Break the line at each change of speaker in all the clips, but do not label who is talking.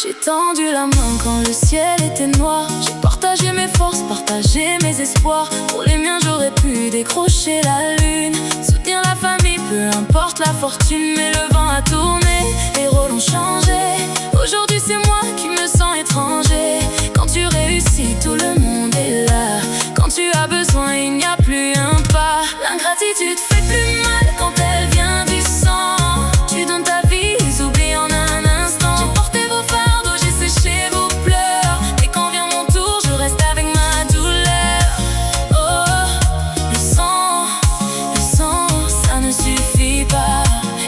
J'ai tendu la main quand le ciel était noir. J'ai partagé mes forces, partagé mes espoirs. Pour les miens j'aurais pu décrocher la lune, soutenir la famille, peu importe la fortune. Mais le vent a tourné, les rôles ont changé. Aujourd'hui c'est moi qui me sens étranger. Quand tu réussis, tout le monde est là. Quand tu as besoin, il n'y a plus un pas. L'ingratitude fait plus mal quand elle vient du sang. Tu donnes ta vie, ils oublient en un instant. J'ai porté vos fardeaux, j'ai séché vos pleurs. Et quand vient mon tour, je reste avec ma douleur. Oh, le sang, ça ne suffit pas.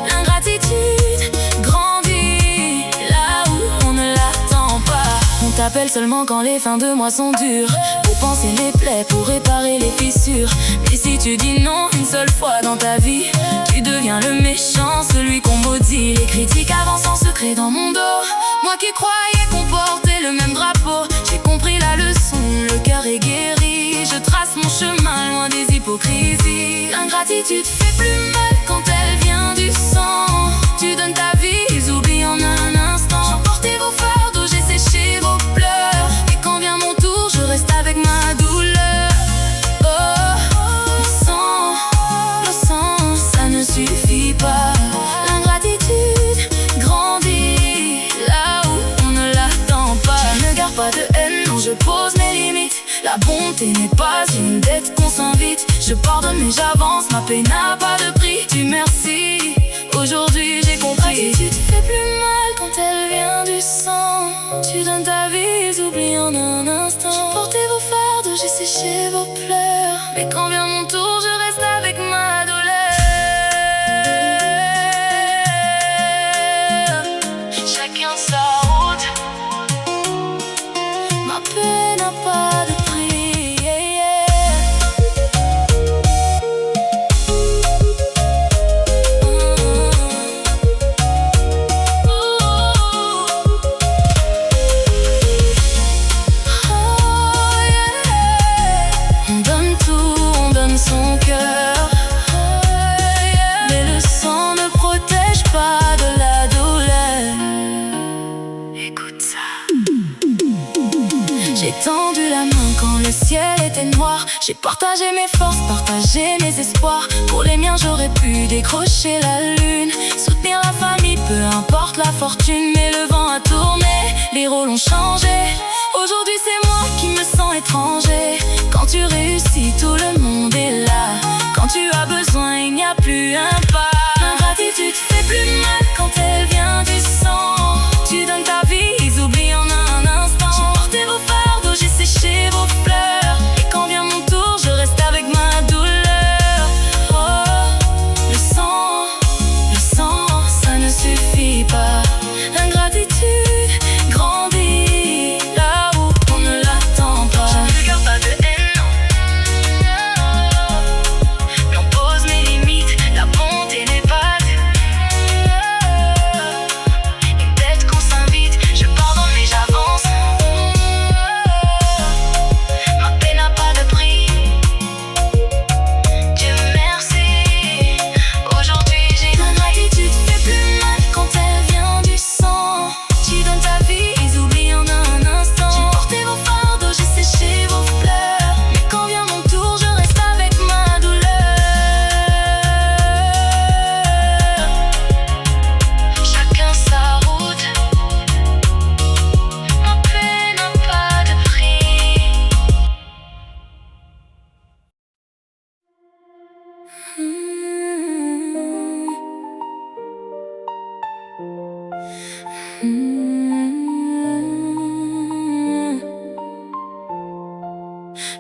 L'ingratitude grandit là où on ne l'attend pas. On t'appelle seulement quand les fins de mois sont dures, pour panser les plaies, pour réparer les fissures. Mais si tu dis non une seule fois dans ta vie, tu deviens le méchant, celui qu'on maudit. Les critiques avancent en secret dans mon dos. Moi qui croyais qu'on portait le même drapeau, j'ai compris la leçon, le cœur est guéri. Je trace mon chemin loin des hypocrisies. L'ingratitude fait plus mal quand elle vient du sang. Tu donnes ta vie, ils oublient en un instant. J'ai porté vos fardeaux, j'ai séché vos pleurs. Et quand vient mon tour, je reste avec ma douleur. Oh, le sang, ça ne suffit pas. L'ingratitude grandit là où on ne l'attend pas. Je ne garde pas de haine, non, je pose mes limites. La bonté n'est pas une dette qu'on s'invite. Je pardonne mais j'avance, ma paix n'a pas de prix. Tu merci, aujourd'hui j'ai compris. Tu te fais plus mal quand elle vient du sang. Tu donnes ta vie, ils oublient en un instant. J'ai porté vos fardeaux, j'ai séché vos pleurs. Mais quand vient mon tour, je reste avec ma douleur. Chacun sa route, ma paix n'a pas de prix, yeah, yeah. On donne tout, on donne son cœur, mais le sang ne protège pas de la douleur. Écoute ça. J'ai tendu la main quand le ciel était noir. J'ai partagé mes forces, partagé mes espoirs. Pour les miens j'aurais pu décrocher la lune, soutenir la famille, peu importe la fortune. Mais le vent a tourné, les rôles ont changé. Aujourd'hui c'est moi qui me sens étranger. Quand tu réussis, tout le monde est là. Quand tu as besoin, il n'y a plus un pas. L'ingratitude fait plus mal quand elle vient du sang. Tu donnes ta vie, ils oublient en un instant. J'ai porté vos fardeaux, j'ai séché vos pleurs. Et quand vient mon tour, je reste avec ma douleur. Oh, le sang, ça ne suffit pas. L'ingratitude grandit là où on ne l'attend pas. Je ne garde pas de haine, non. Mais on pose mes limites, la bonté n'est pas une dette qu'on s'invite. Je pardonne mais j'avance, ma paix n'a pas de prix. Dieu merci, aujourd'hui j'ai l'ingratitude fait plus mal quand elle vient du sang. Tu donnes ta vie, ils oublient en un instant. J'ai porté vos fardeaux, j'ai séché vos pleurs. Mais quand vient mon tour, je reste avec ma douleur. Chacun sa route, ma paix n'a pas de prix.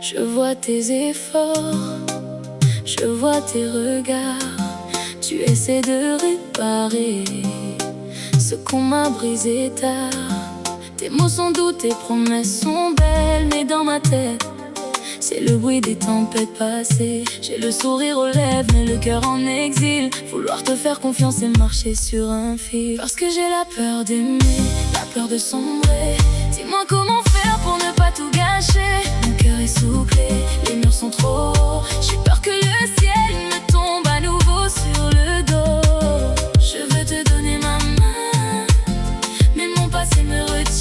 Je vois tes efforts, je vois tes regards. Tu essaies de réparer ce qu'on m'a brisé tard. Tes mots sont doux, tes promesses sont belles, mais dans ma tête, c'est le bruit des tempêtes passées. J'ai le sourire aux lèvres, mais le cœur en exil. Vouloir te faire confiance et marcher sur un fil. Parce que j'ai la peur d'aimer, la peur de sombrer. Dis-moi comment faire pour ne pas tout gâcher. Mon cœur est soufflé, les murs sont trop hauts. J'ai peur que le ciel me tombe à nouveau sur le dos. Je veux te donner ma main, mais mon passé me retient.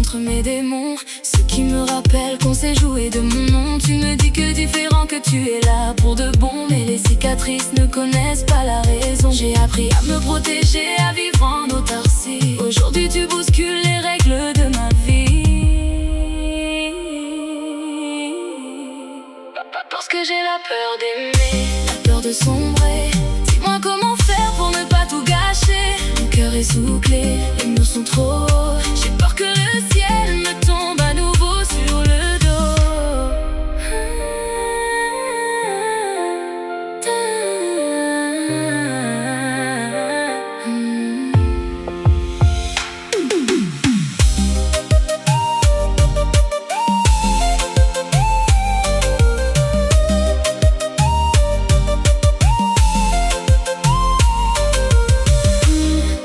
contre mes démons, ceux qui me rappellent qu'on s'est joué de mon nom. Tu me dis que différent, que tu es là pour de bon, mais les cicatrices ne connaissent pas la raison. J'ai appris à me protéger, à vivre en autarcie. Aujourd'hui tu bouscules les règles de ma vie. Parce que j'ai la peur d'aimer, la peur de sombrer. Dis-moi comment faire pour ne pas tout gâcher. Mon cœur est sous clé, les murs sont trop hauts. J'ai peur que le ciel me tombe à nouveau sur le dos.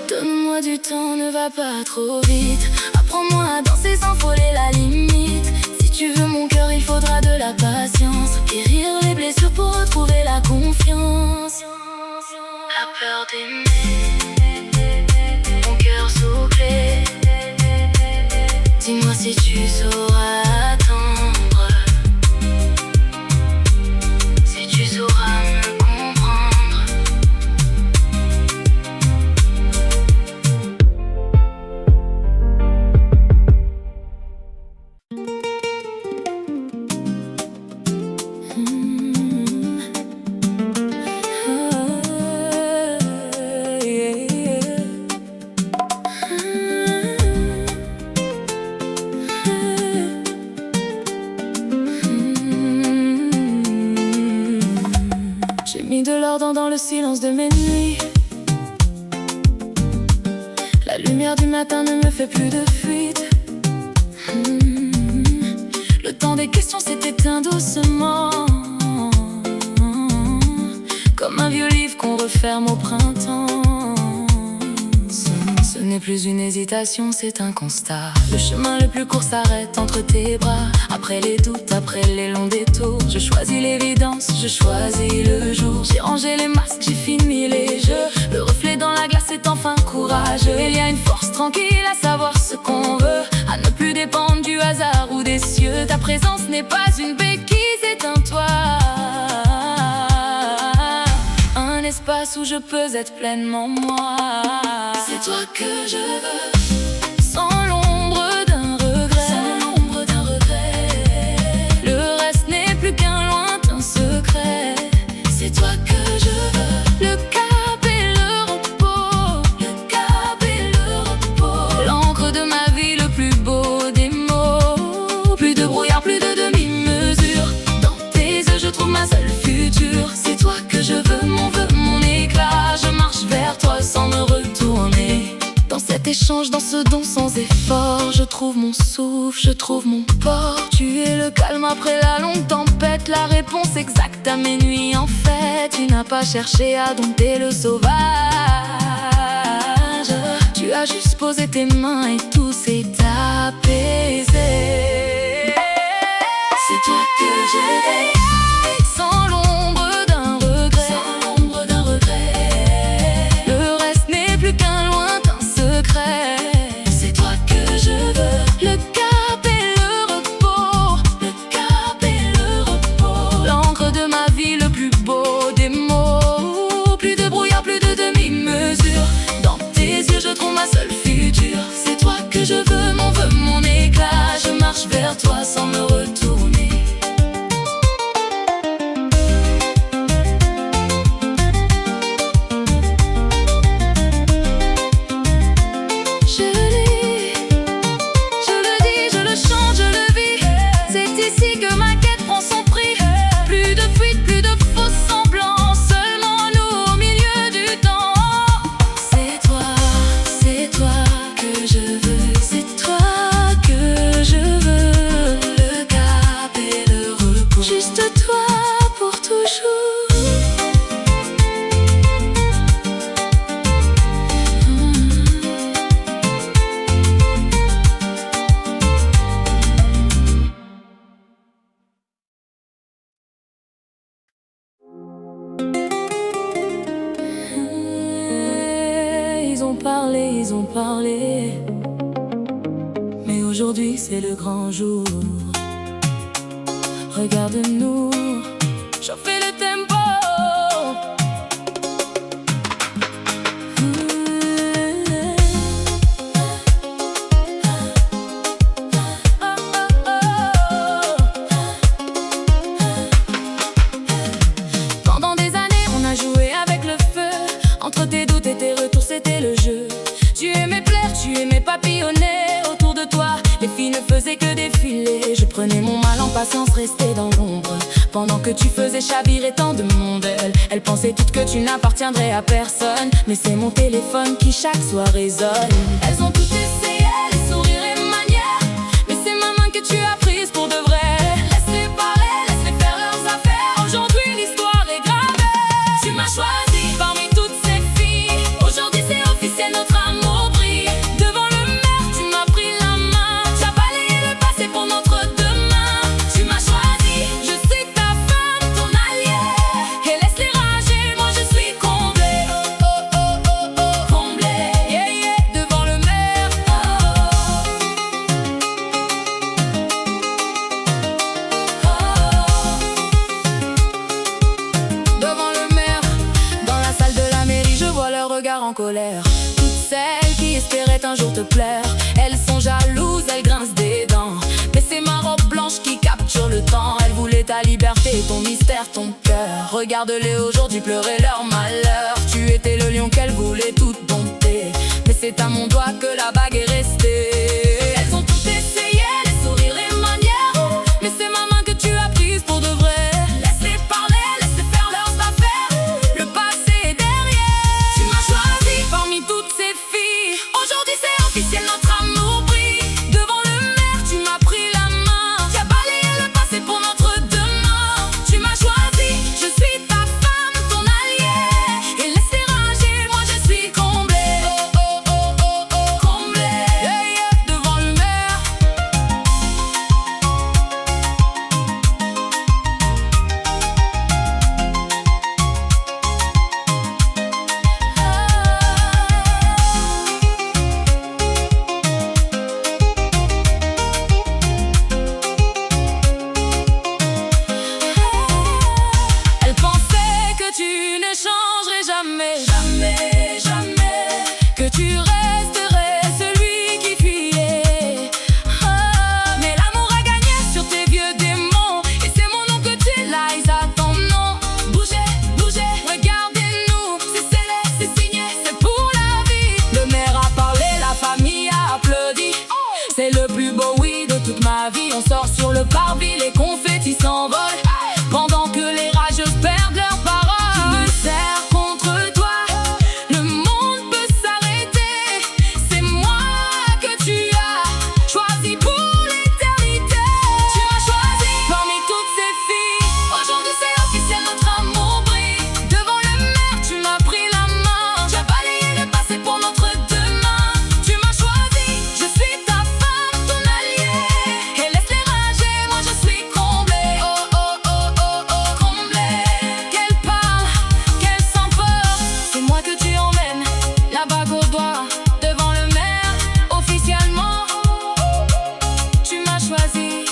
Donne-moi du temps, ne va pas trop vite. Apprends-moi à danser sans frôler la limite. Si tu veux mon cœur, il faudra de la patience. Guérir les blessures pour retrouver la confiance. La peur d'aimer, mon cœur sous clé. Dis-moi si tu sauras attendre, si tu sauras me comprendre. J'ai mis de l'ordre dans le silence de mes nuits. La lumière du matin ne me fait plus de fuite. Le temps des questions s'est éteint doucement, comme un vieux livre qu'on referme au printemps. Ce n'est plus une hésitation, c'est un constat. Le chemin le plus court s'arrête entre tes bras. Après les doutes, après les longs détours, je choisis l'évidence, je choisis le jour. J'ai rangé les masques, j'ai fini les jeux. Le reflet dans la glace est enfin courageux. Il y a une force tranquille à savoir ce qu'on veut, à ne plus dépendre du hasard ou des cieux. Ta présence n'est pas une béquille, c'est un toit, un espace où je peux être pleinement moi. C'est toi que je veux, sans l'ombre d'un regret, sans l'ombre d'un regret. Le reste n'est plus qu'un lointain secret. C'est toi que je veux, le cap et le repos, le cap et le repos. L'encre de ma vie, le plus beau des mots. Plus de brouillard, plus de demi-mesure. Dans tes yeux je trouve ma seule future. C'est toi que je veux, mon éclat. Je marche vers toi sans me retourner. Dans cet échange, dans ce don sans effort, je trouve mon souffle, je trouve mon port. Tu es le calme après la longue tempête, la réponse exacte à mes nuits. En fait, tu n'as pas cherché à dompter le sauvage. Tu as juste posé tes mains et tout s'est apaisé. C'est toi que je vais, sans l'ombre d'un regret, sans l'ombre d'un regret. Le reste n'est plus qu'un lointain secret. C'est toi que je veux, le cap et le repos, le cap et le repos. L'encre de ma vie, le plus beau des mots. Plus de brouillard, plus de demi-mesure. Dans tes yeux je trouve ma seule future. C'est toi que je veux, mon éclat. Je marche vers toi sans me retourner. Ils ont parlé, mais Aujourd'hui c'est le grand jour. Regarde-nous chauffer le tempo. Pendant des années on a joué avec le feu. Entre tes doutes et tes retours c'était le jeu. Tu aimais plaire, tu aimais papillonner. Autour de toi, les filles ne faisaient que défiler. Je prenais mon mal en patience, restais dans l'ombre. Pendant que tu faisais chavirer tant de monde. Elles pensaient toutes que tu n'appartiendrais à personne. Mais c'est mon téléphone qui chaque soir résonne. Elles ont toutes essayé, les sourires et manières. Mais c'est ma main que tu as prise pour de vrai. Laisse-les parler, laisse-les faire leurs affaires. Aujourd'hui l'histoire est gravée. Tu m'as choisi parmi toutes ces filles. Aujourd'hui c'est officiel, notre amour brille. Devant le maire, tu m'as pris la main. Tu as balayé le passé pour notre demain. Tu m'as choisi, je suis ta femme, ton allié. Et laisse-les rager, moi je suis comblée. Oh oh oh oh oh, comblée. Yeah yeah, devant le maire. Oh, oh, oh. Devant le maire, dans la salle de la mairie, je vois leur regard en colère. Toutes celles qui espéraient un jour te plaire, elles sont jalouses, elles grincent des dents. Mais c'est ma robe blanche qui capture le temps. Elles voulaient ta liberté, ton mystère, ton cœur. Regarde-les aujourd'hui pleurer leur malheur. Tu étais le lion qu'elles voulaient toutes dompter. Mais c'est à mon doigt que la bague est restée. Elles ont tout essayé, les sourires et manières. Mais c'est ma main que tu as prise pour de vrai. Laisse-les parler, laisse-les faire leurs affaires. Le passé est derrière. Tu m'as choisi parmi toutes ces filles. Aujourd'hui c'est officiel, notre amour brille. Devant le maire, tu m'as pris la main. Tu as balayé le passé pour notre demain. Tu m'as choisi, je suis ta femme, ton allié. Et laisse-les rager, moi je suis comblée. Oh oh oh oh oh, comblée. Yeah yeah, devant le maire. Elle pensait que tu ne changerais jamais, jamais, jamais. Que tu resterais celui qui fuyait. Ah, mais l'amour a gagné sur tes vieux démons. Et c'est mon nom que tu lies à ton nom. Bougez, bougez, regardez-nous. C'est scellé, c'est signé, c'est pour la vie. Le maire a parlé, la famille a applaudi. C'est le plus beau oui de toute ma vie. On sort sur le parvis, les confettis s'envolent. Pendant que les rageuses perdent leurs paroles. Tu me serres contre toi, le monde peut s'arrêter. C'est moi que tu as choisi pour l'éternité. Tu m'as choisi parmi toutes ces filles. Aujourd'hui c'est officiel, notre amour brille. Devant le maire, tu m'as pris la main. Tu as balayé le passé pour notre demain. Tu m'as choisi, je suis ta femme, ton allié. Et laisse-les rager, moi je suis comblée. Oh oh oh oh oh, comblée. Qu'elle parle, qu'elle s'emporte. C'est moi que tu emmènes, la bague au doigt. Devant le maire, officiellement. Tu m'as choisi.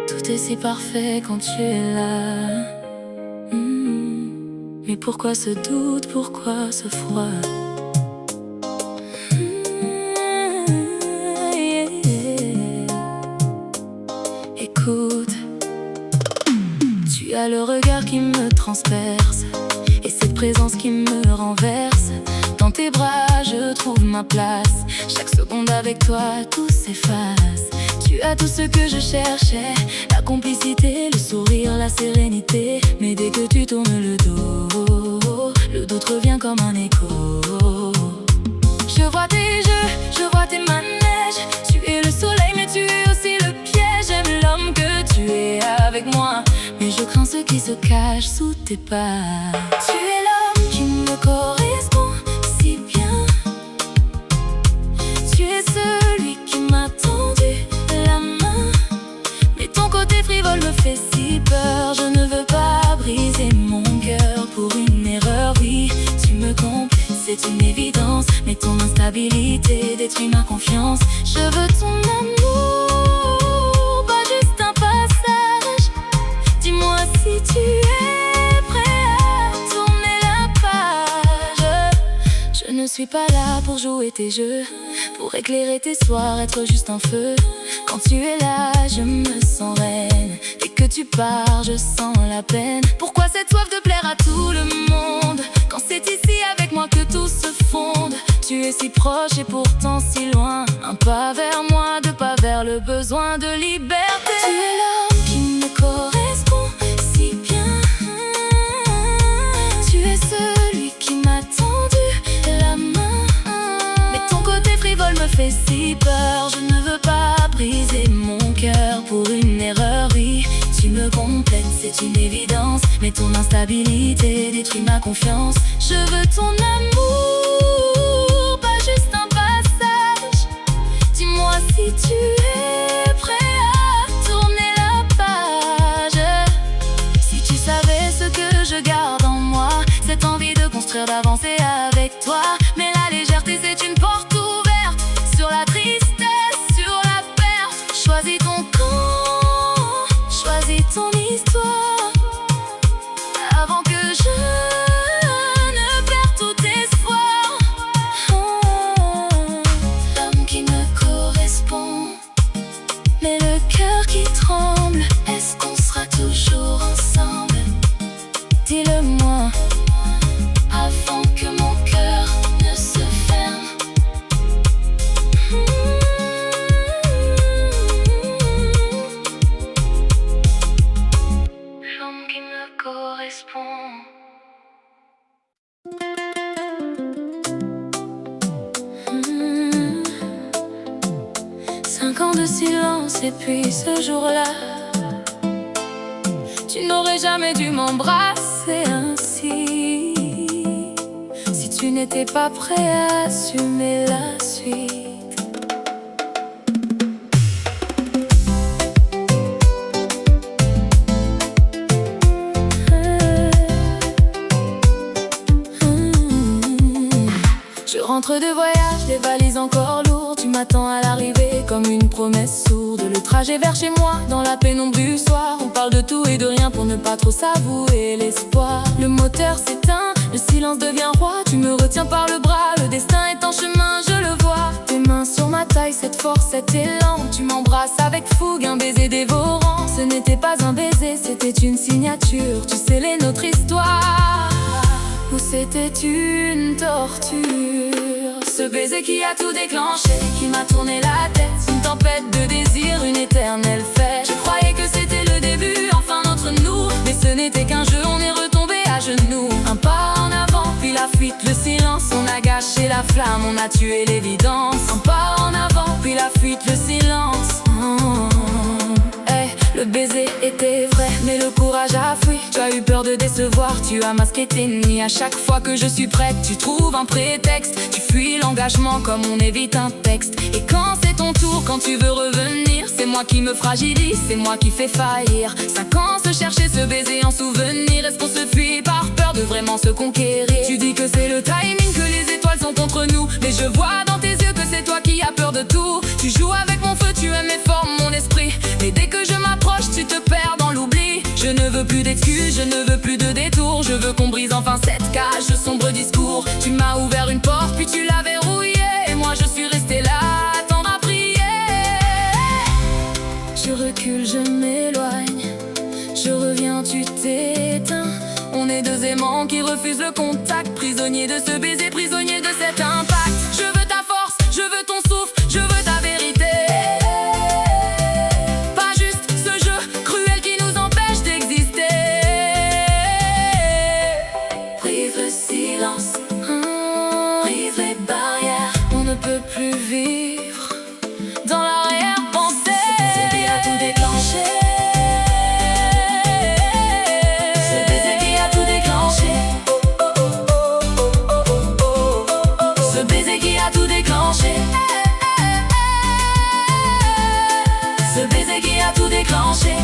Tout est si parfait quand tu es là. Mais pourquoi ce doute, pourquoi ce froid? Écoute, tu as le regard qui me transperce et cette présence qui me renverse. Dans tes bras je trouve ma place. Chaque seconde avec toi tout s'efface. Tu as tout ce que je cherchais, la complicité, le sourire, la sérénité. Mais dès que tu tournes le doute revient comme un écho. Je vois tes jeux, je vois tes manèges. Tu es le soleil mais tu es aussi le piège. J'aime l'homme que tu es avec moi, mais je crains ce qui se cache sous tes pas. Tu es l'homme qui me correspond, c'est une évidence. Mais ton instabilité détruit ma confiance. Je veux ton amour, pas juste un passage. Dis-moi si tu es prêt à tourner la page. Je ne suis pas là pour jouer tes jeux, pour éclairer tes soirs, être juste un feu. Quand tu es là, je me sens reine. Dès que tu pars, je sens la peine. Pourquoi cette soif de plaire à tout le monde, quand c'est ici avec moi que tout se fonde? Tu es si proche et pourtant si loin. Un pas vers moi, deux pas vers le besoin de liberté. Tu es l'homme qui me correspond si bien. Tu es celui qui m'a tendu la main. Mais ton côté frivole me fait si peur. Je ne veux pas briser mon cœur pour une erreur, oui. Tu me complètes, c'est une évidence. Mais ton instabilité détruit ma confiance. Je veux ton amour, pas juste un passage. Dis-moi si tu es prêt à tourner la page. Si tu savais ce que je garde en moi, cette envie de construire, d'avancer avec toi. Mais la légèreté, c'est une porte ouverte sur la tristesse, sur la perte. Choisis ton camp, choisis ton histoire, avant que je ne perde tout espoir. L'homme qui me correspond, mais le cœur qui tremble. Est-ce qu'on sera toujours ensemble? Dis-le-moi, avant que mon cœur ne se ferme. L'homme qui me correspond. 5 ans de silence et puis ce jour-là, tu n'aurais jamais dû m'embrasser ainsi, si tu n'étais pas prêt à assumer la suite. Je rentre de voyage, des valises encore lourdes. Tu m'attends à l'arrivée comme une promesse sourde. Le trajet vers chez moi, dans la pénombre du soir. On parle de tout et de rien pour ne pas trop s'avouer l'espoir. Le moteur s'éteint, le silence devient roi. Tu me retiens par le bras, le destin est en chemin, je le vois. Tes mains sur ma taille, cette force, cet élan. Tu m'embrasses avec fougue, un baiser dévorant. Ce n'était pas un baiser, c'était une signature. Tu scellais notre histoire, ou c'était une torture. Ce baiser qui a tout déclenché, qui m'a tourné la tête. Une tempête de désir, une éternelle fête. Je croyais que c'était le début, enfin entre nous. Mais ce n'était qu'un jeu, on est retombé à genoux. Un pas en avant, puis la fuite, le silence. On a gâché la flamme, on a tué l'évidence. Un pas en avant, puis la fuite, le silence. Le baiser était vrai, mais le courage a fui. Tu as eu peur de décevoir, tu as masqué tes nuits. À chaque fois que je suis prête, tu trouves un prétexte. Tu fuis l'engagement comme on évite un texte. Et quand c'est ton tour, quand tu veux revenir, c'est moi qui me fragilise, c'est moi qui fais faillir. 5 ans se chercher, se baiser en souvenir. Est-ce qu'on se fuit par peur de vraiment se conquérir? Tu dis que c'est le timing, que les étoiles sont contre nous. Mais je vois dans tes yeux que c'est toi qui as peur de tout. Tu joues avec mon feu, tu aimes mes formes, mon esprit. Mais dès que je m'approche, tu te perds dans l'oubli. Je ne veux plus d'excuses, je ne veux plus de détours. Je veux qu'on brise enfin cette cage, ce sombre discours. Tu m'as ouvert une porte, puis tu l'as verrouillée. Et moi je suis restée là, à attendre à prier. Je recule, je m'éloigne. Je reviens, tu t'éteins. On est deux aimants qui refusent le contact. Prisonniers de ce baiser, prisonniers de cet impact. Je veux ta force, je veux ton souffle, je veux ta vérité. Brise les barrières, on ne peut plus vivre dans l'arrière-pensée. Ce baiser a tout déclenché. Ce baiser qui a tout déclenché. Ce baiser qui a tout déclenché. Ce baiser qui a tout déclenché.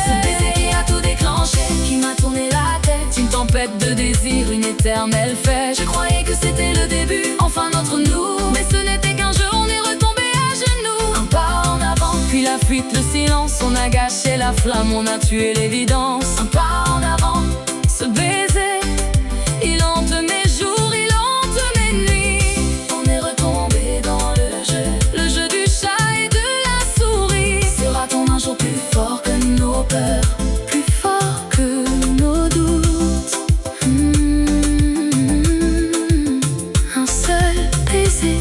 Ce baiser qui a tout déclenché, qui m'a tourné la tête. Une tempête faite de désir, une éternelle fête. Je croyais que c'était le début, enfin notre nous. Mais ce n'était qu'un jeu, on est retombé à genoux. Un pas en avant, puis la fuite, le silence. On a gâché la flamme, on a tué l'évidence. Un pas en avant, ce baiser, il hante mes jours, il hante mes nuits. On est retombé dans le jeu du chat et de la souris. Sera-t-on un jour plus fort que nos peurs, plus fort que nos doutes? Un seul baiser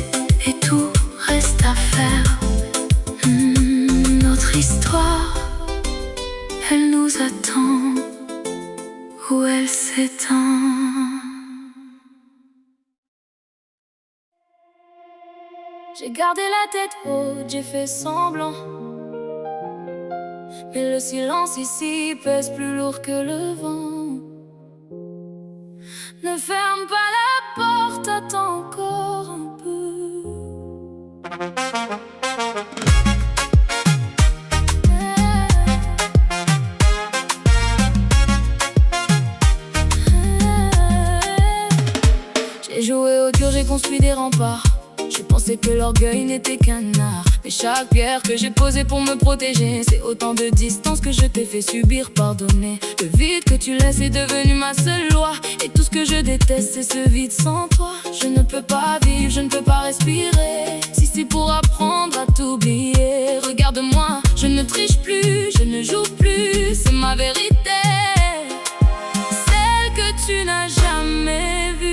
et tout reste à faire. Notre histoire, elle nous attend où elle s'étend. J'ai gardé la tête haute, j'ai fait semblant. Mais le silence ici pèse plus lourd que le vent. Ne ferme pas la porte, attends encore un peu. J'ai joué au dur, j'ai construit des remparts. J'ai pensé que l'orgueil n'était qu'un art. Mais chaque pierre que j'ai posée pour me protéger, c'est autant de distance que je t'ai fait subir. Pardonner, le vide que tu laisses est devenu ma seule loi. Et tout ce que je déteste, c'est ce vide sans toi. Je ne peux pas vivre, je ne peux pas respirer. Si c'est pour apprendre à t'oublier, regarde-moi, je ne triche plus, je ne joue plus, c'est ma vérité, celle que tu n'as jamais vue.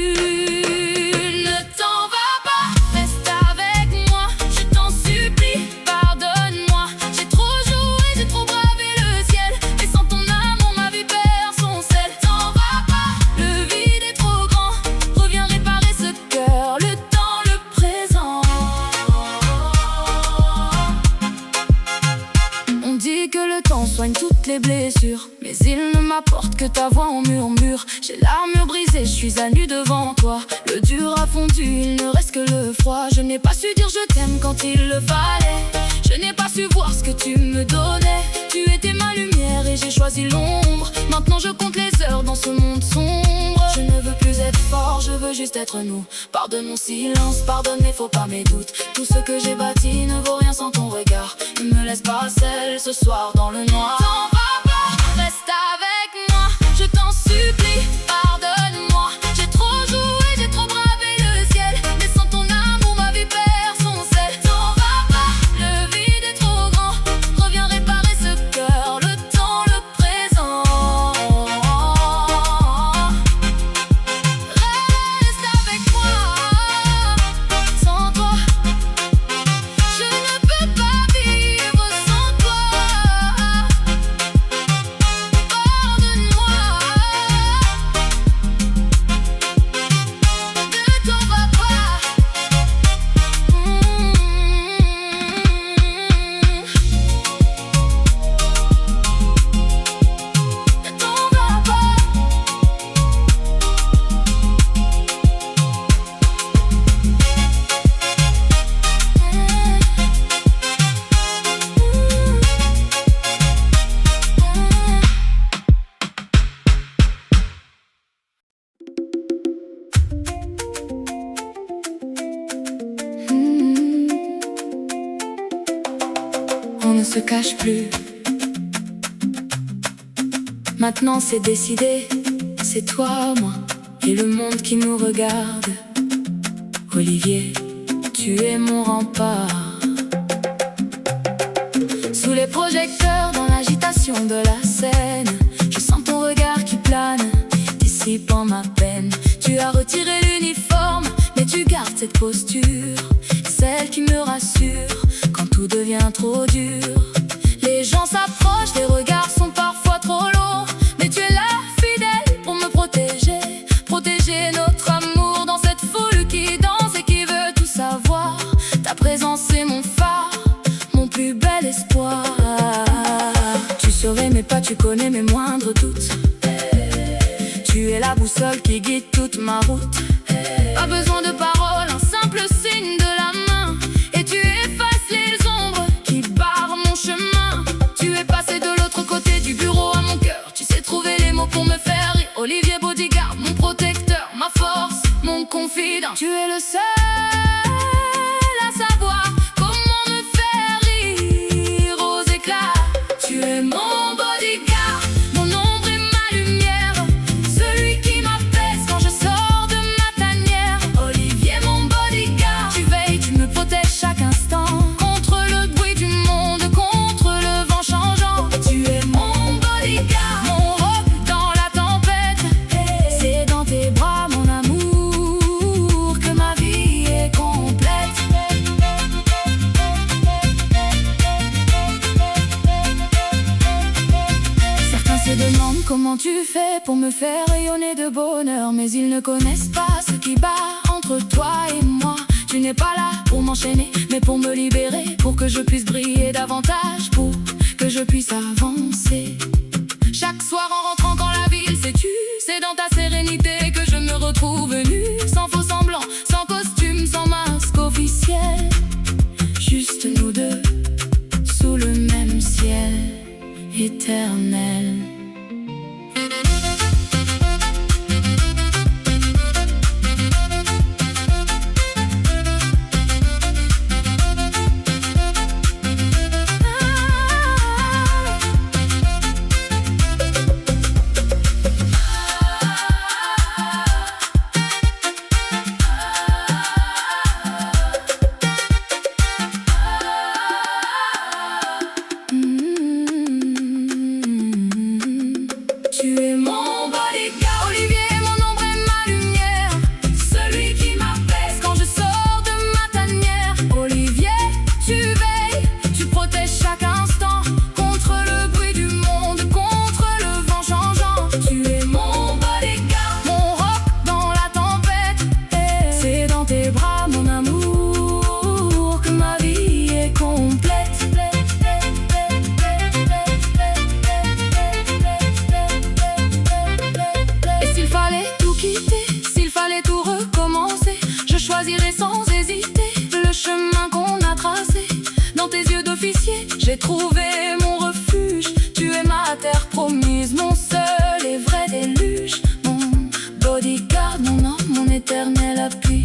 Soigne toutes les blessures, mais il ne m'apporte que ta voix en murmure. J'ai l'armure brisée, je suis à nu devant toi. Le dur a fondu, il ne reste que le froid. Je n'ai pas su dire je t'aime quand il le fallait. Je n'ai pas su voir ce que tu me donnais. Tu étais ma lumière et j'ai choisi l'ombre. Maintenant je compte les heures dans ce monde sombre. Je ne veux plus être fort, je veux juste être nous. Pardonne mon silence, pardonne mais faut pas mes doutes. Tout ce que j'ai bâti ne vaut rien sans ton regard. Ne me laisse pas seule ce soir dans le noir. T'en vas pas, reste avec moi, je t'en supplie, pardonne-moi. J'ai trop joué, j'ai trop bravé le ciel, mais sans ton amour ma vie perd son sel. T'en vas pas, le vide est trop grand, reviens réparer ce cœur, le temps, le présent. Reste avec moi, sans toi je ne peux pas vivre sans toi. Pardonne-moi, ne t'en va pas. Ne t'en va pas. On ne se cache plus. Maintenant c'est décidé, c'est toi, moi et le monde qui nous regarde. Olivier, tu es mon rempart. Sous les projecteurs, dans l'agitation de la scène, je sens ton regard qui plane, dissipant ma peine. Tu as retiré l'uniforme, mais tu gardes cette posture, celle qui me rassure quand tout devient trop dur. Les gens s'approchent, les regards sont parfois trop lourds, mais tu es là, fidèle, pour me protéger. Protéger notre amour dans cette foule qui danse et qui veut tout savoir. Ta présence est mon phare, mon plus bel espoir. Tu surveilles mes pas, tu connais mes moindres doutes. Tu es la boussole qui guide toute ma route. Pas besoin de paroles, un simple signe de la main, et tu effaces les ombres qui barrent mon chemin. Tu es passé de l'autre côté du bureau à mon cœur. Tu sais trouver les mots pour me faire rire. Olivier Bodyguard, Comment tu fais pour me faire rayonner de bonheur? Mais ils ne connaissent pas ce qui bat entre toi et moi. Tu n'es pas là pour m'enchaîner, mais pour me libérer, pour que je puisse briller davantage, pour que je puisse avancer. Chaque soir en rentrant quand la ville s'étue, c'est dans ta sérénité que je me retrouve nue, sans faux semblant, sans costume, sans masque officiel. Juste nous deux, sous le même ciel éternel. Tu es mon bodyguard, Olivier, mon ombre et ma lumière, celui qui m'apaise quand je sors de ma tanière. Olivier, tu veilles, tu protèges chaque instant contre le bruit du monde, contre le vent changeant. Tu es mon bodyguard, mon roc dans la tempête. C'est dans tes bras, mon amour, que ma vie est complète. Je choisirai sans hésiter le chemin qu'on a tracé. Dans tes yeux d'officier, j'ai trouvé mon refuge. Tu es ma terre promise, mon seul et vrai déluge. Mon bodyguard, mon homme, mon éternel appui.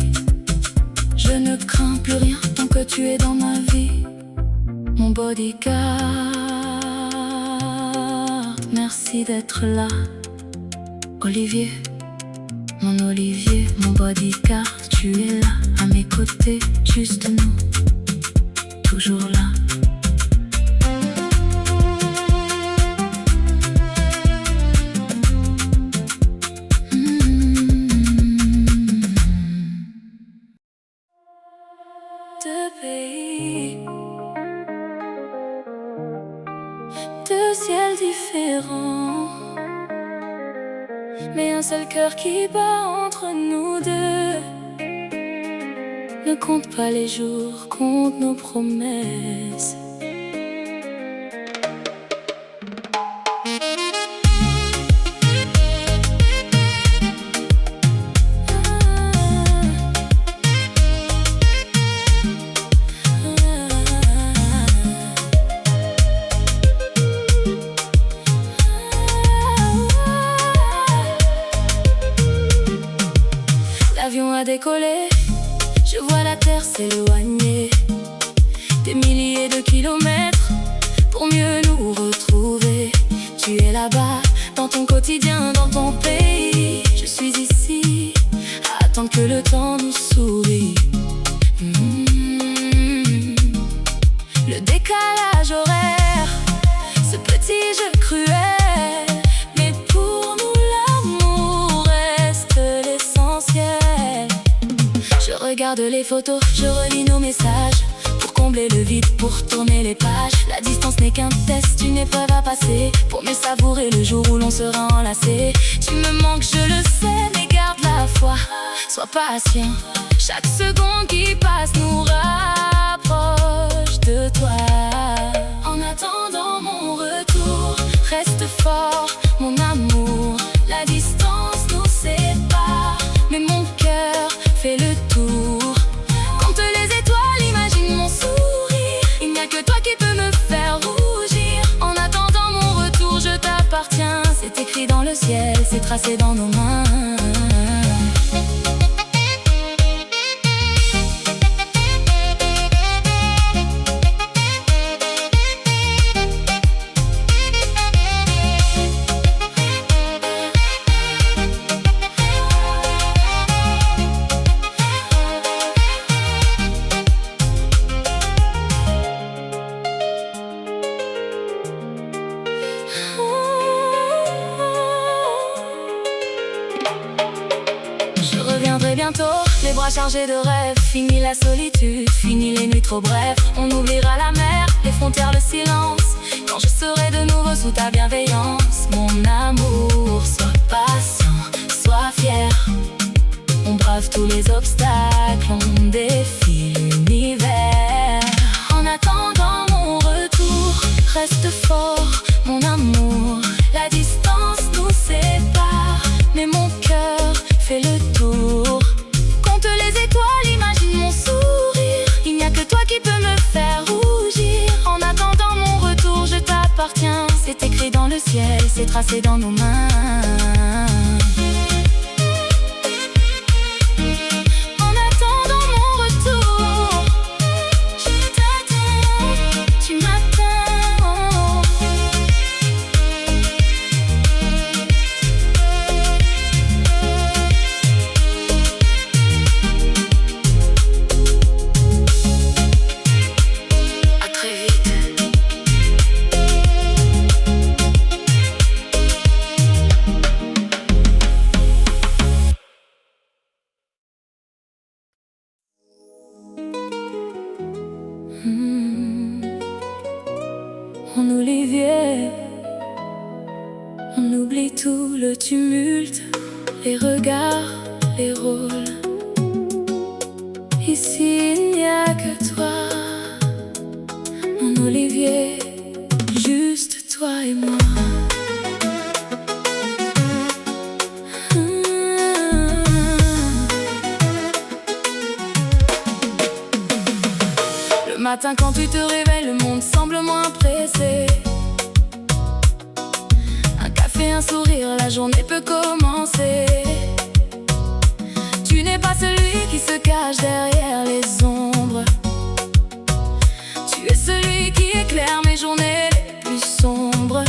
Je ne crains plus rien tant que tu es dans ma vie. Mon bodyguard, merci d'être là. Olivier, mon Olivier, mon bodyguard, tu es là, à mes côtés, juste nous, toujours là. Deux pays, deux ciels différents, mais un seul cœur qui bat entre nous deux. Ne compte pas les jours, compte nos promesses. L'avion a décollé, je vois la terre s'éloigner. Des milliers de kilomètres pour mieux nous retrouver. Tu es là-bas, dans ton quotidien, dans ton pays. Je suis ici, à attendre que le temps nous sourie. Le décalage horaire, ce petit jeu cruel, mais pour nous l'amour reste l'essentiel. Je regarde les photos, je relis nos messages, pour combler le vide, pour tourner les pages. La distance n'est qu'un test, une épreuve à passer, pour mieux savourer le jour où l'on sera enlacé. Tu me manques, je le sais, mais garde la foi, sois patient. Chaque seconde qui passe nous rapproche de toi. En attendant mon retour, reste fort, mon amour. La distance nous sépare, mais mon cœur fait le tour. Compte les étoiles, imagine mon sourire. Il n'y a que toi qui peux me faire rougir. En attendant mon retour, je t'appartiens. C'est écrit dans le ciel, c'est tracé dans nos mains. Bientôt, les bras chargés de rêves. Fini la solitude, fini les nuits trop brèves. On oubliera la mer, les frontières, le silence. quand je serai de nouveau sous ta bienveillance. Mon amour, sois patient, sois fier. On brave tous les obstacles, on défie l'univers. En attendant mon retour, reste fort, mon amour. La distance nous sépare, mais mon cœur fait le tour. Compte les étoiles, imagine mon sourire. Il n'y a que toi qui peux me faire rougir. En attendant mon retour, je t'appartiens. C'est écrit dans le ciel, c'est tracé dans nos mains. En olivier, on oublie tout le tumulte, les regards, les rôles. Ici il n'y a que toi, mon olivier, juste toi et moi. Le matin quand tu te réveilles, le monde semble moins pressé. Un café, un sourire, la journée peut commencer. Tu n'es pas celui qui se cache derrière les ombres. Tu es celui qui éclaire mes journées les plus sombres.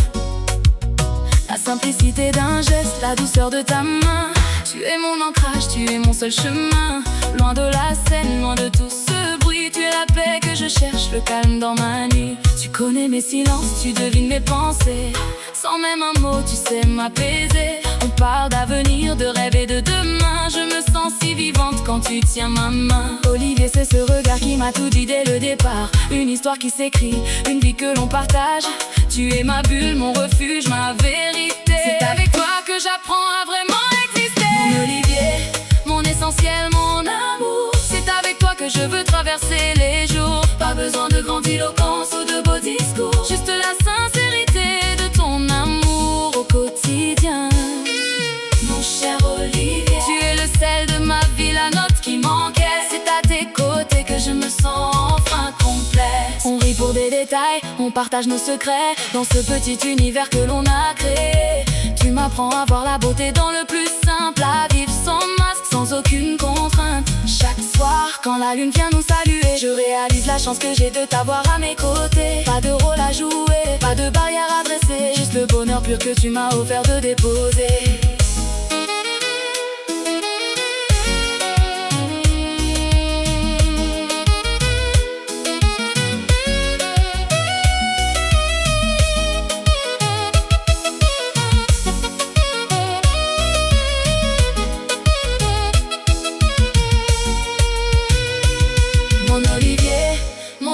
La simplicité d'un geste, la douceur de ta main. Tu es mon ancrage, tu es mon seul chemin. Loin de la scène, loin de tout ce bruit. Tu es la paix que je cherche, le calme dans ma nuit. Tu connais mes silences, tu devines mes pensées. Sans même un mot, tu sais m'apaiser. On parle d'avenir, de rêve et de demain. Je me sens si vivante quand tu tiens ma main. Olivier, c'est ce regard qui m'a tout dit dès le départ. Une histoire qui s'écrit, une vie que l'on partage. Tu es ma bulle, mon refuge, ma vérité. C'est avec toi que j'apprends à vraiment exister. Mon Olivier, mon essentiel, mon amour. C'est avec toi que je veux traverser les jours. Pas besoin de grandiloquence ou de beaux discours. Juste la sincérité de ton amour au quotidien. Mon cher Olivier, tu es le sel de ma vie, la note qui manquait. C'est à tes côtés que je me sens enfin complète. On rit pour des détails, on partage nos secrets. Dans ce petit univers que l'on a créé. Tu m'apprends à voir la beauté dans le plus simple. À vivre sans masque, sans aucune contrainte. Chaque soir, quand la lune vient nous saluer, je réalise la chance que j'ai de t'avoir à mes côtés. Pas de rôle à jouer, pas de barrière à dresser. Juste le bonheur pur que tu m'as offert de déposer.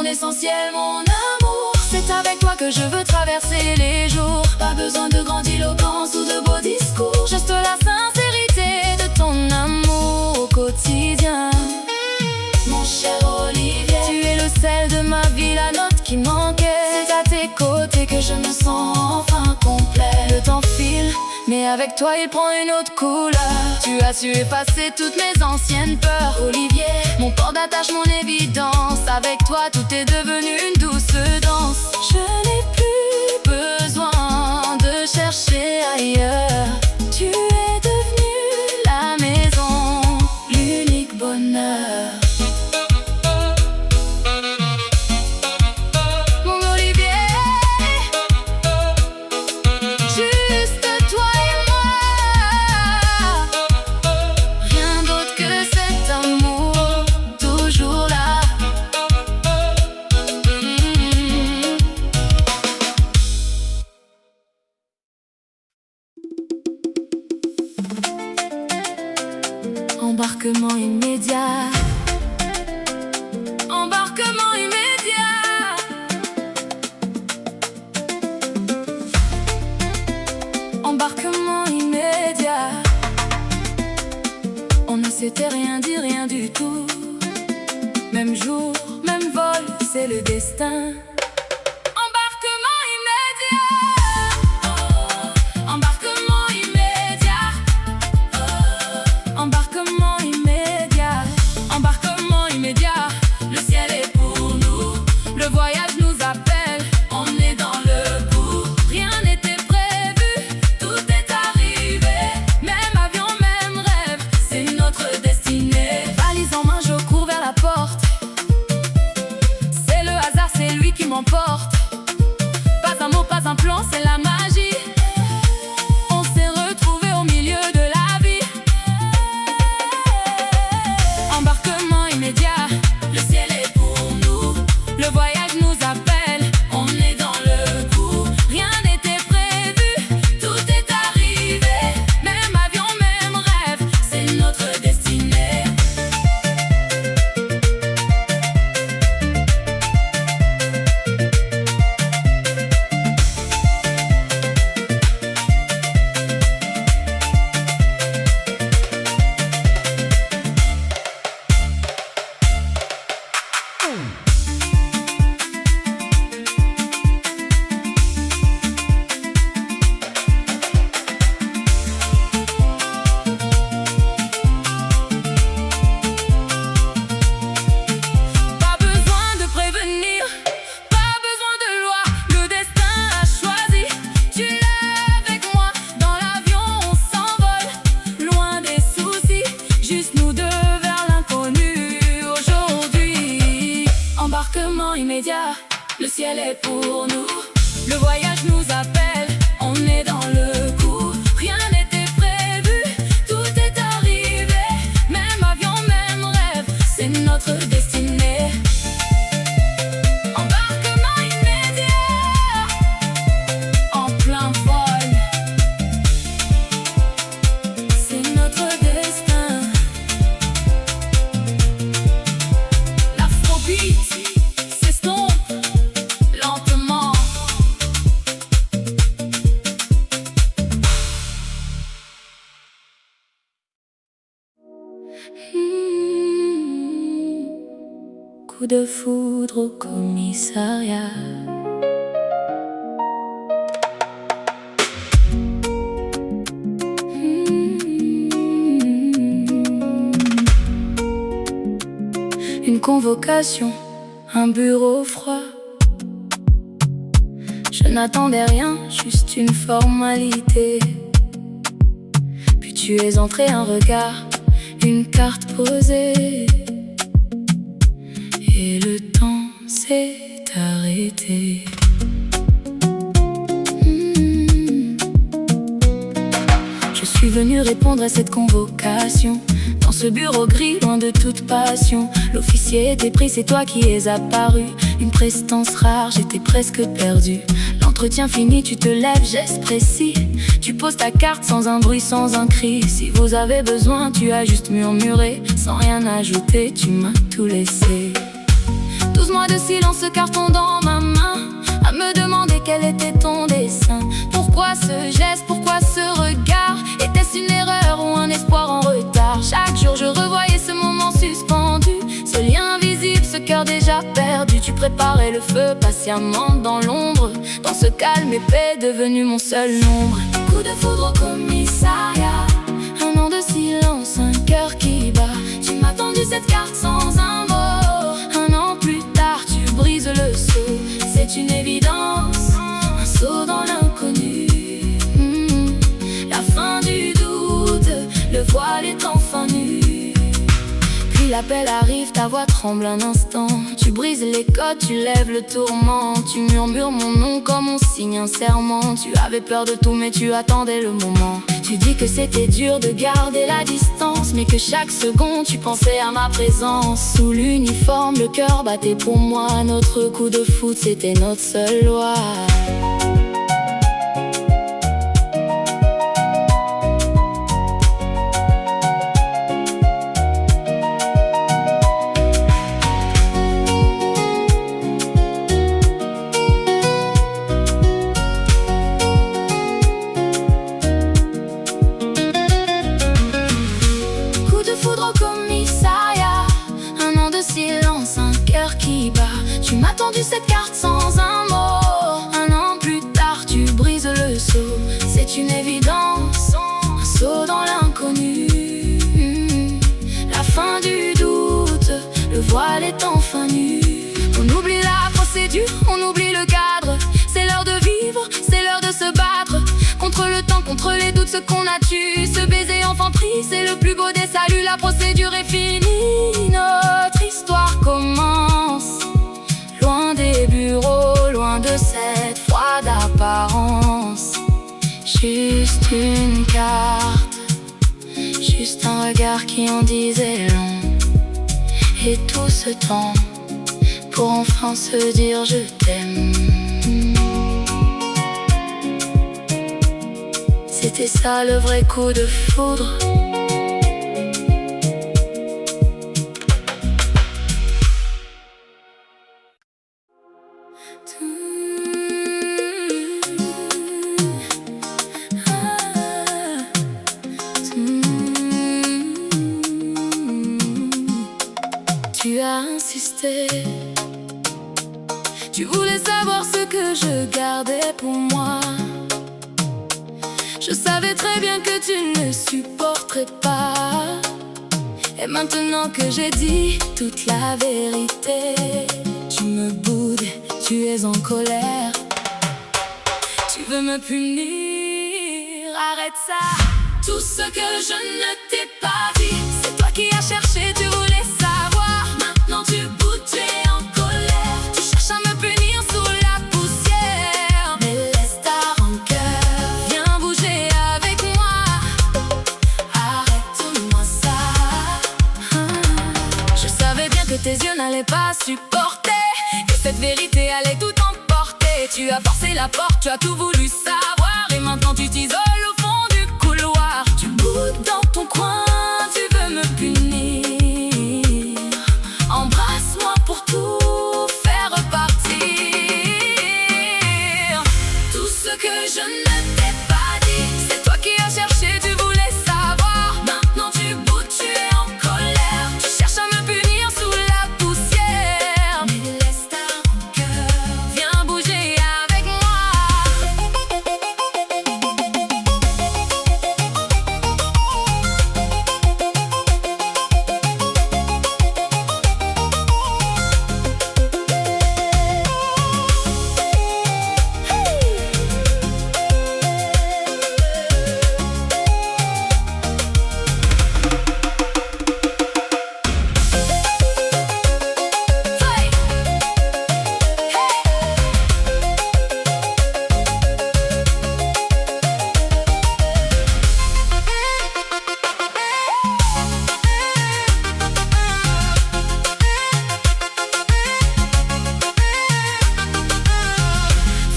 Essentiel, mon amour, c'est avec toi que je veux traverser les jours. Pas besoin de grandiloquence ou de beaux discours. Juste la sincérité de ton amour au quotidien. Mon cher Olivier, tu es le sel de ma vie, la note qui manquait. C'est à tes côtés que je me sens enfin complet. Le temps file, mais avec toi il prend une autre couleur. Tu as su effacer toutes mes anciennes peurs, Olivier, mon port d'attache, mon évidence. Avec toi tout est devenu une douce danse. Je n'ai plus besoin de chercher ailleurs. Tu es devenu la maison, l'unique bonheur. Embarquement immédiat. Embarquement immédiat. c'était rien dit, rien du tout. Même jour, même vol, c'est le destin. Embarquement immédiat. Embarquement immédiat. Embarquement immédiat. Embarquement immédiat. Le ciel est pour nous. Le voyage nous appelle. On est dans le coup. Rien n'était prévu. Tout est arrivé. Même avion, même rêve. C'est notre destinée. Valise en main, je cours vers la porte. C'est le hasard, c'est lui qui m'emporte. Pas un mot, pas un plan, c'est la magie. On s'est retrouvés au milieu de la vie. Embarquement immédiat. Le ciel est pour nous. Le voyage nous appelle. On est dans le coup. Rien n'était prévu. Tout est arrivé. Même avion, même rêve. C'est notre destinée. Pas besoin de prévenir, pas besoin de loi. Le destin a choisi. Tu l'as avec moi. Dans l'avion, on s'envole. Loin des soucis. Juste nous deux vers l'inconnu. Aujourd'hui, embarquement immédiat. Le ciel est pour nous. Le voyage nous appelle. On est dans le coup. Rien n'était prévu. Tout est arrivé. Même avion, même rêve. C'est notre destinée. Embarquement immédiat. En plein vol. C'est notre destin. L'afrobeat s'estompe lentement. Coup de foudre au commissariat. Une convocation, un bureau froid. Je n'attendais rien, juste une formalité. Puis tu es entré, un regard, une carte posée. Et le temps s'est arrêté. Je suis venu répondre à cette convocation. Dans ce bureau gris, loin de toute passion. L'officier était pris, c'est toi qui es apparu. Une prestance rare, j'étais presque perdu. L'entretien fini, tu te lèves, geste précis. Tu poses ta carte sans un bruit, sans un cri. Si vous avez besoin, tu as juste murmuré. Sans rien ajouter, tu m'as tout laissé. 12 mois de silence, carton dans ma main, à me demander quel était ton dessein. Pourquoi ce geste, pourquoi ce regard? Était-ce une erreur ou un espoir en retard? Chaque jour je revoyais ce moment suspendu, ce lien invisible, ce cœur déjà perdu. Tu préparais le feu patiemment dans l'ombre, dans ce calme épais devenu mon seul ombre. Coup de foudre au commissariat, un an de silence, un cœur qui bat. Tu m'as tendu cette carte sans un mot. Un an plus tard, tu brises le sceau. C'est une évidence, un saut dans l'inconnu. La fin du doute, le voile est enfin nu. Puis l'appel arrive, ta voix tremble un instant. Tu brises les codes, tu lèves le tourment. Tu murmures mon nom comme on signe un serment. Tu avais peur de tout mais tu attendais le moment. Tu dis que c'était dur de garder la distance, mais que chaque seconde tu pensais à ma présence. Sous l'uniforme, le cœur battait pour moi. Notre coup de foot, c'était notre seule loi. sans un mot. Un an plus tard, tu brises le seau. C'est une évidence, un saut dans l'inconnu. La fin du doute, le voile est enfin nu. On oublie la procédure, on oublie le cadre. C'est l'heure de vivre, c'est l'heure de se battre. Contre le temps, contre les doutes, ce qu'on a tué. Ce baiser enfanterie, c'est le plus beau des saluts. La procédure est finie, notre histoire commence. Loin des bureaux, loin de cette froide apparence. Juste une carte, juste un regard qui en disait long. Et tout ce temps pour enfin se dire je t'aime. C'était ça le vrai coup de foudre. Tu as insisté, tu voulais savoir ce que je gardais pour moi. Je savais très bien que tu ne supporterais pas. Et maintenant que j'ai dit toute la vérité, tu me boudes, tu es en colère. Tu veux me punir, arrête ça. Tout ce que je ne t'ai pas dit, c'est toi qui as cherché, tu voulais savoir. Maintenant tu boudes, tu es en colère. Tu cherches à me punir sous la poussière. Mais laisse ta rancœur, viens bouger avec moi. Arrête-moi ça. Je savais bien que tes yeux n'allaient pas supporter, que cette vérité allait tout emporter. Tu as forcé la porte, tu as tout voulu savoir. Et maintenant tu t'isoles au fond du couloir. Tu boudes dans ton coin, tu veux me punir. Embrasse-moi pour tout faire repartir. Tout ce que je ne t'ai pas dit, c'est toi qui as cherché, tu voulais savoir. Maintenant tu boudes, tu es en colère. Tu cherches à me punir sous la poussière. Mais laisse ta rancœur, viens bouger avec moi.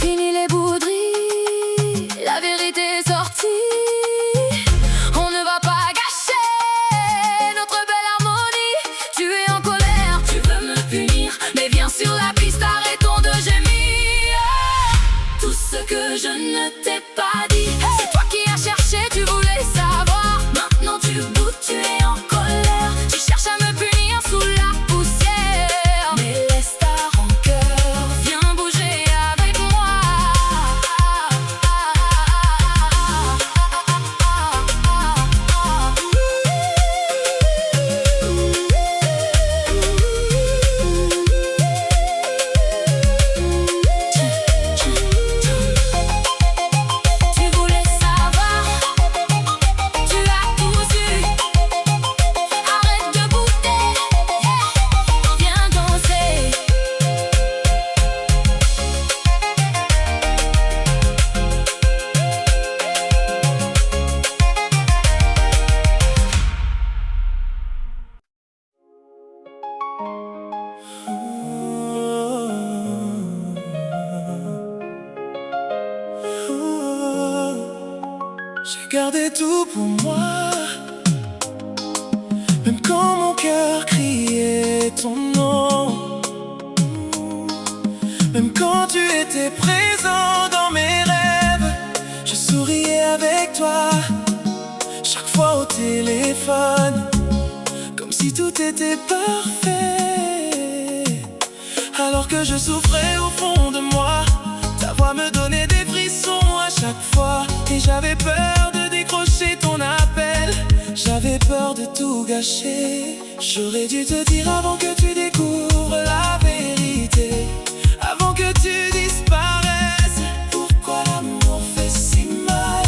Fini les bouderies, la vérité est sortie. On ne va pas gâcher notre belle harmonie. Tu es en colère, tu veux me punir, mais viens sur la piste, arrêtons de gémir. Tout ce que je ne t'ai pas dit, c'est toi qui as cherché, tu voulais savoir. Maintenant tu boudes, tu es en colère. Tu cherches à me punir sous la poussière. Mais laisse ta rancœur, viens bouger avec moi. Tu voulais savoir, tu as tout su. Arrête de bouder, viens danser.
J'ai gardé tout pour moi, même quand mon cœur criait ton nom. Même quand tu étais présent dans mes rêves, je souriais avec toi. Chaque fois au téléphone, comme si tout était parfait. Alors que je souffrais au fond de tout gâcher. J'aurais dû te dire avant que tu découvres la vérité, avant que tu disparaisses. Pourquoi l'amour fait si mal?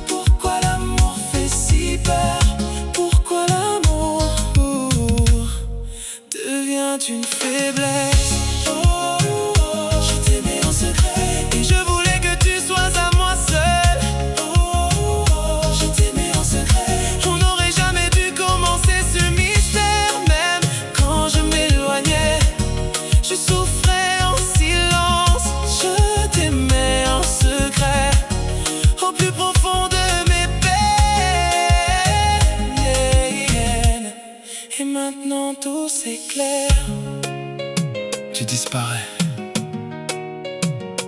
Pourquoi l'amour fait si peur? Pourquoi l'amour devient une faiblesse? Je t'aimais en secret et je voulais que tu sois à moi seul. Je t'aimais en secret. On n'aurait jamais dû commencer ce mystère. Même quand je m'éloignais, je souffrais en silence. Je t'aimais en secret, au plus profond de mes peines. Et maintenant tout s'éclaire. Tu disparais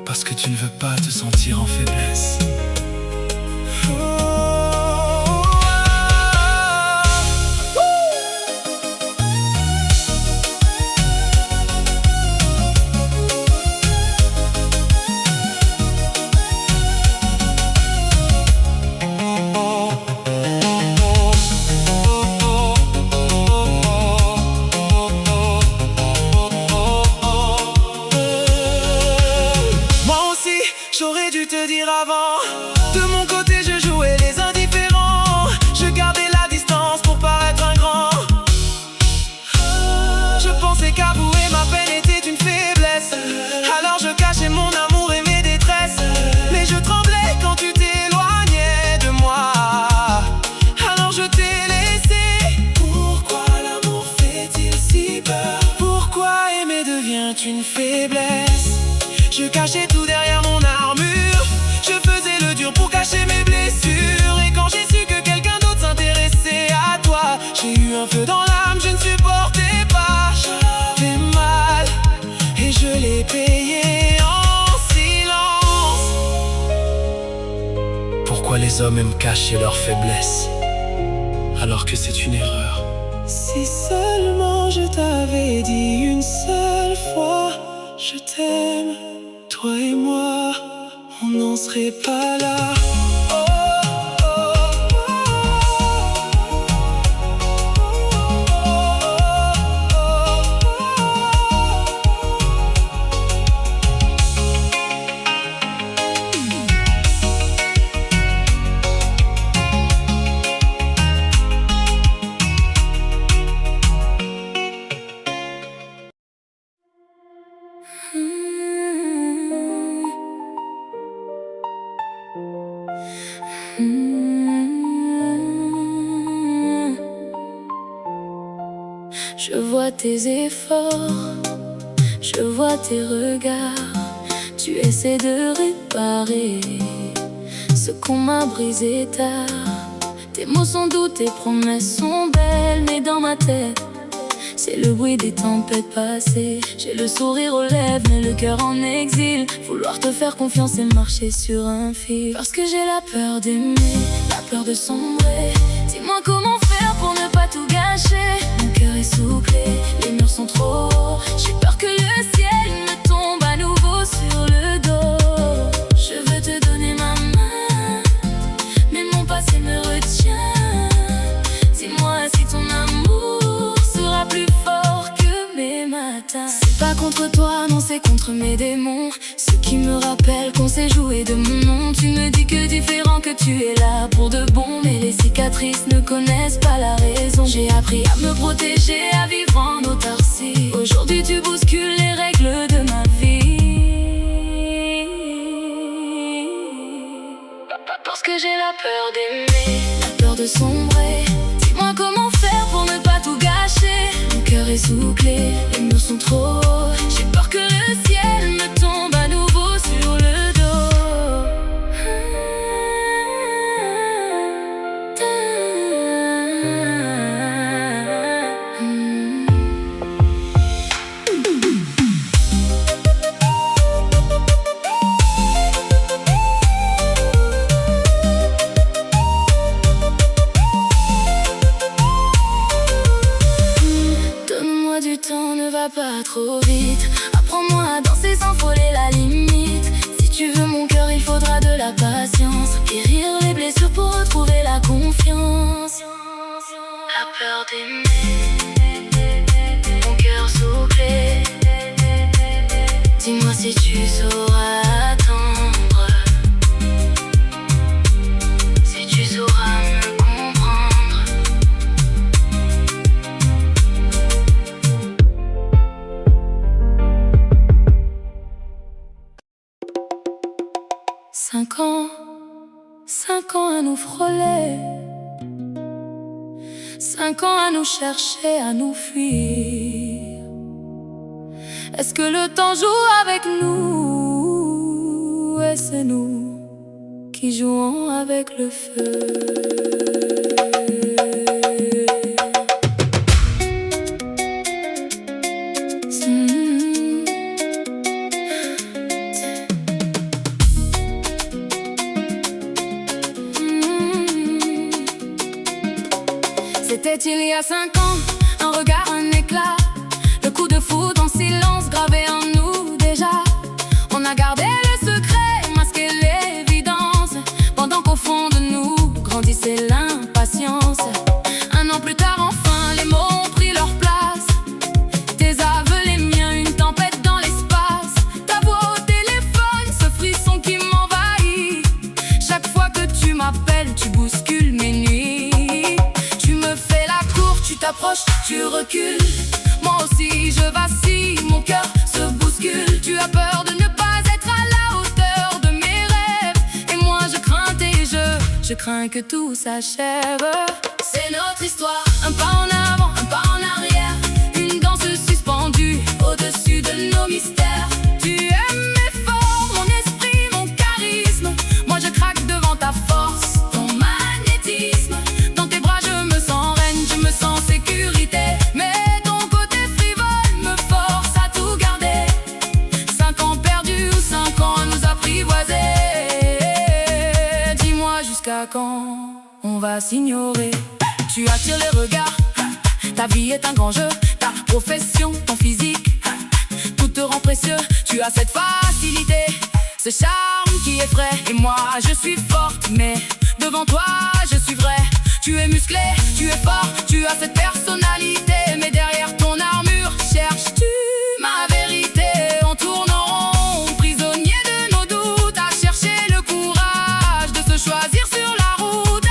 parce que tu ne veux pas te sentir en faiblesse. J'aurais dû te dire avant. De mon côté je jouais les indifférents. Je gardais la distance pour paraître un grand. Je pensais qu'avouer ma peine était une faiblesse. Alors je cachais mon amour et mes détresses. Mais je tremblais quand tu t'éloignais de moi. Alors je t'ai laissé. Pourquoi l'amour fait-il si peur? Pourquoi aimer devient une faiblesse? Je cachais tout derrière mon armure. Je faisais le dur pour cacher mes blessures. Et quand j'ai su que quelqu'un d'autre s'intéressait à toi, j'ai eu un feu dans l'âme, je ne supportais pas. J'avais mal et je l'ai payé en silence. Pourquoi les hommes aiment cacher leurs faiblesses alors que c'est une erreur? Si seulement je t'avais dit une seule fois je t'aime, toi et moi, on n'en serait pas là.
Je vois tes efforts, je vois tes regards. Tu essaies de réparer ce qu'on m'a brisé tard. Tes mots sont doux, tes promesses sont belles, mais dans ma tête, c'est le bruit des tempêtes passées. J'ai le sourire aux lèvres, mais le cœur en exil. Vouloir te faire confiance et marcher sur un fil. Parce que j'ai la peur d'aimer, la peur de sombrer. Dis-moi comment faire pour ne pas tout gâcher. Mon cœur est soufflé, les murs sont trop hauts. J'ai peur que le ciel me tombe à nouveau sur le dos. Je veux te donner ma main, mais mon passé me retient. Dis-moi si ton amour sera plus fort que mes matins. C'est pas contre toi, non c'est contre mes démons. Ce qui me rappelle qu'on s'est joué de mon nom. Tu me dis que différent, que tu es là pour de bon. Mais les cicatrices ne connaissent pas la raison. J'ai appris à me protéger, à vivre en autarcie. Aujourd'hui tu bouscules les règles de ma vie. Parce que j'ai la peur d'aimer, la peur de sombrer. Dis-moi comment faire pour ne pas tout gâcher. Mon cœur est souclé, les murs sont trop hauts. J'ai peur que le ciel me tombe à nouveau sur le dos. Donne-moi du temps, ne va pas trop vite. Apprends-moi 5 ans à nous frôler, 5 ans à nous chercher, à nous fuir. Est-ce que le temps joue avec nous? Est-ce nous qui jouons avec le feu? C'était il y a 5 ans, un regard, un éclat, le coup de foudre en silence gravé en nous déjà. On a gardé le secret, masqué l'évidence, pendant qu'au fond de nous grandissait l'impatience. Un an plus tard enfin, les mots ont pris leur place. Tes aveux, les miens, une tempête dans l'espace. Ta voix au téléphone, ce frisson qui m'envahit. Chaque fois que tu m'appelles, tu bouscules mes nuits. Tu t'approches, tu recules. Moi aussi je vacille, mon cœur se bouscule. Tu as peur de ne pas être à la hauteur de mes rêves. Et moi je crains tes jeux, je crains que tout s'achève. C'est notre histoire, un pas en avant, un pas en arrière. Une danse suspendue au-dessus de nos mystères. Tu aimes mes formes, mon esprit, mon charisme. Moi je craque devant ta force, ton magnétisme. Dans tes bras je me sens reine, je me sens sécurité. Mais ton côté frivole me force à tout garder. 5 ans perdus ou 5 ans à nous apprivoiser. Dis-moi jusqu'à quand on va s'ignorer. Tu attires les regards, ta vie est un grand jeu. Ta profession, ton physique, tout te rend précieux. Tu as cette facilité, ce charme qui effraie. Et moi je suis forte, mais devant toi je suis vraie. Tu es musclé, tu es fort, tu as cette personnalité. Mais derrière ton armure, cherches-tu ma vérité? On tourne en rond, prisonnier de nos doutes, à chercher le courage de se choisir sur la route.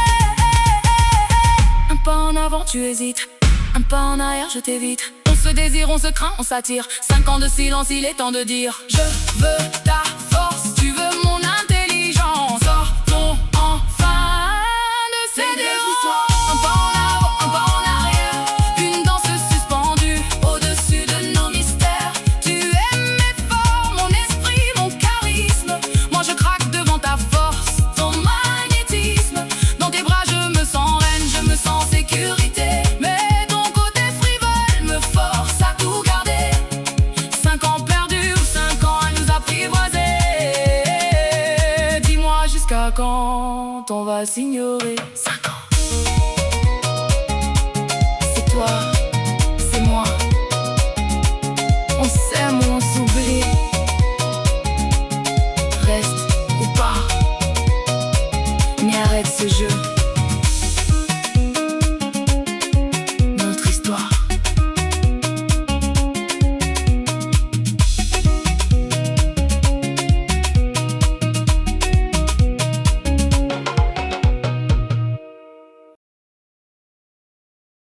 Un pas en avant, tu hésites, un pas en arrière, je t'évite. On se désire, on se craint, on s'attire. 5 ans de silence, il est temps de dire: je veux ta force, tu veux mon intelligence. Sortons enfin de ces dérangements. Un pas en avant, un pas en arrière, une danse suspendue au-dessus de nos mystères. Tu aimes mes formes, mon esprit, mon charisme. Moi je craque devant ta force, ton magnétisme. Dans tes bras je me sens reine, je me sens sécurité. Mais ton côté frivole me force à tout garder. 5 ans perdus ou 5 ans à nous apprivoiser. Dis-moi jusqu'à quand on va s'ignorer. 5 ans. C'est toi, c'est moi. On s'aime ou on s'oublie. Reste ou pas, mais arrête ce jeu.